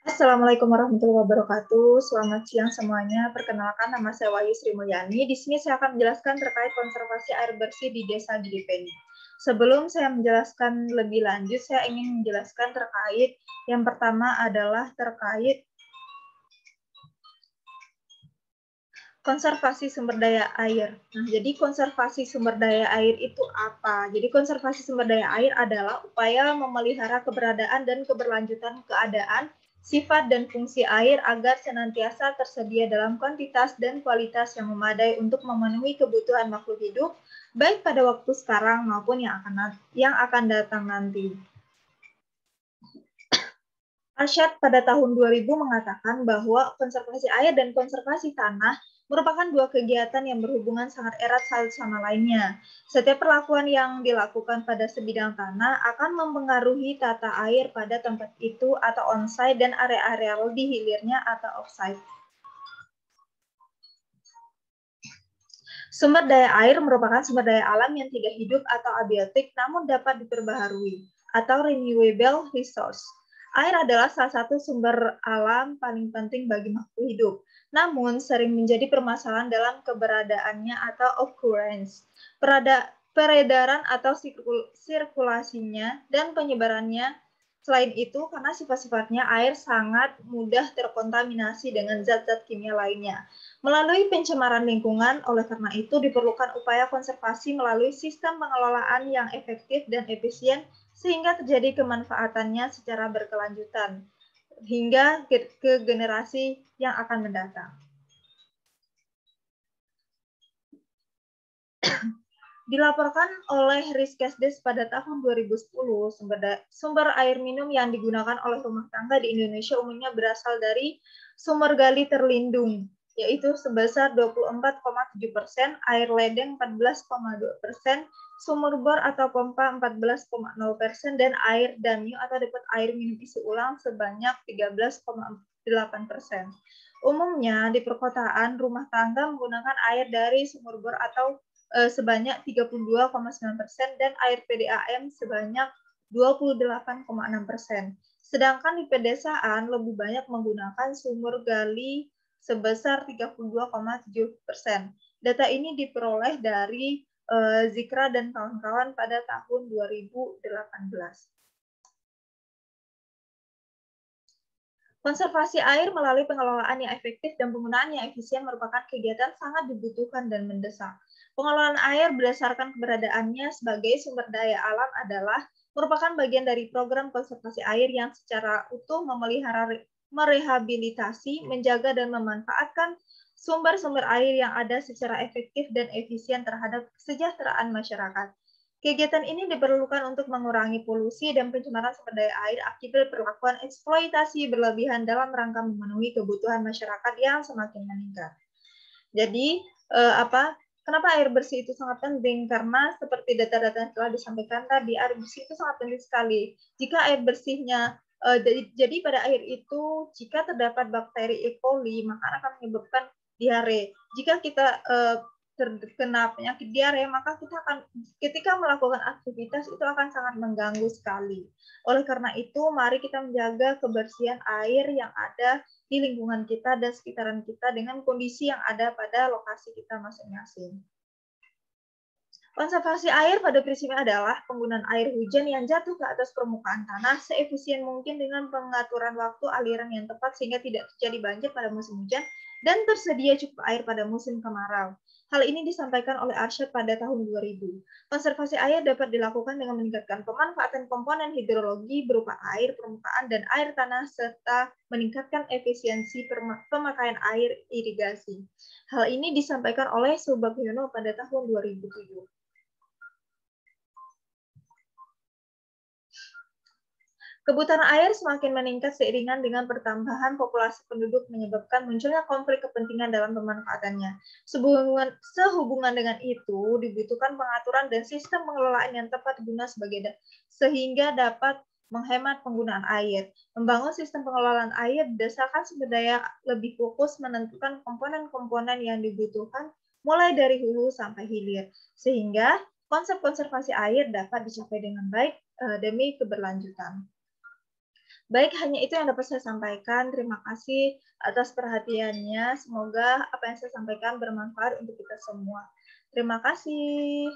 Assalamualaikum warahmatullahi wabarakatuh. Selamat siang semuanya. Perkenalkan, nama saya Wahyu Sri Mulyani. Di sini saya akan menjelaskan terkait konservasi air bersih di Desa Gidipeni. Sebelum saya menjelaskan lebih lanjut, saya ingin menjelaskan terkait yang pertama adalah terkait konservasi sumber daya air. Nah, jadi konservasi sumber daya air itu apa? Jadi konservasi sumber daya air adalah upaya memelihara keberadaan dan keberlanjutan keadaan, sifat dan fungsi air agar senantiasa tersedia dalam kuantitas dan kualitas yang memadai untuk memenuhi kebutuhan makhluk hidup, baik pada waktu sekarang maupun yang akan datang nanti. Arsyad pada tahun 2000 mengatakan bahwa konservasi air dan konservasi tanah merupakan dua kegiatan yang berhubungan sangat erat satu sama lainnya. Setiap perlakuan yang dilakukan pada sebidang tanah akan mempengaruhi tata air pada tempat itu atau on-site dan area-area di hilirnya atau off-site. Sumber daya air merupakan sumber daya alam yang tidak hidup atau abiotik namun dapat diperbaharui atau renewable resource. Air adalah salah satu sumber alam paling penting bagi makhluk hidup, namun sering menjadi permasalahan dalam keberadaannya atau occurrence, peredaran atau sirkulasinya, dan penyebarannya. Selain itu, karena sifat-sifatnya air sangat mudah terkontaminasi dengan zat-zat kimia lainnya. Melalui pencemaran lingkungan, oleh karena itu diperlukan upaya konservasi melalui sistem pengelolaan yang efektif dan efisien sehingga terjadi kemanfaatannya secara berkelanjutan hingga ke generasi yang akan mendatang. Dilaporkan oleh Riskesdes pada tahun 2010, sumber air minum yang digunakan oleh rumah tangga di Indonesia umumnya berasal dari sumber gali terlindung, yaitu sebesar 24,7%, air ledeng 14,2%, sumur bor atau pompa 14,0%, dan air danyu atau dapat air minum isi ulang sebanyak 13,8%. Umumnya di perkotaan, rumah tangga menggunakan air dari sumur bor atau sebanyak 32,9% dan air PDAM sebanyak 28,6%. Sedangkan di pedesaan lebih banyak menggunakan sumur gali sebesar 32,7%. Data ini diperoleh dari Zikra dan kawan-kawan pada tahun 2018. Konservasi air melalui pengelolaan yang efektif dan penggunaan yang efisien merupakan kegiatan sangat dibutuhkan dan mendesak. Pengelolaan air berdasarkan keberadaannya sebagai sumber daya alam adalah merupakan bagian dari program konservasi air yang secara utuh memelihara, merehabilitasi, menjaga, dan memanfaatkan sumber-sumber air yang ada secara efektif dan efisien terhadap kesejahteraan masyarakat. Kegiatan ini diperlukan untuk mengurangi polusi dan pencemaran sumber daya air akibat perlakuan eksploitasi berlebihan dalam rangka memenuhi kebutuhan masyarakat yang semakin meningkat. Jadi, kenapa air bersih itu sangat penting? Karena seperti data-data yang telah disampaikan tadi, air bersih itu sangat penting sekali. Jika air bersihnya, jadi pada air itu, jika terdapat bakteri E. coli, maka akan menyebabkan diare. Jika kita terkena penyakit diare, maka kita akan ketika melakukan aktivitas itu akan sangat mengganggu sekali. Oleh karena itu, mari kita menjaga kebersihan air yang ada di lingkungan kita dan sekitaran kita dengan kondisi yang ada pada lokasi kita masing-masing. Konservasi air pada prinsipnya adalah penggunaan air hujan yang jatuh ke atas permukaan tanah seefisien mungkin dengan pengaturan waktu aliran yang tepat sehingga tidak terjadi banjir pada musim hujan dan tersedia cukup air pada musim kemarau. Hal ini disampaikan oleh Arsyad pada tahun 2000. Konservasi air dapat dilakukan dengan meningkatkan pemanfaatan komponen hidrologi berupa air permukaan dan air tanah serta meningkatkan efisiensi pemakaian air irigasi. Hal ini disampaikan oleh Subagiono pada tahun 2007. Kebutuhan air semakin meningkat seiringan dengan pertambahan populasi penduduk menyebabkan munculnya konflik kepentingan dalam pemanfaatannya. Sehubungan dengan itu, dibutuhkan pengaturan dan sistem pengelolaan yang tepat guna sehingga dapat menghemat penggunaan air. Membangun sistem pengelolaan air berdasarkan sumber daya lebih fokus menentukan komponen-komponen yang dibutuhkan mulai dari hulu sampai hilir, sehingga konsep konservasi air dapat dicapai dengan baik demi keberlanjutan. Baik, hanya itu yang dapat saya sampaikan. Terima kasih atas perhatiannya. Semoga apa yang saya sampaikan bermanfaat untuk kita semua. Terima kasih.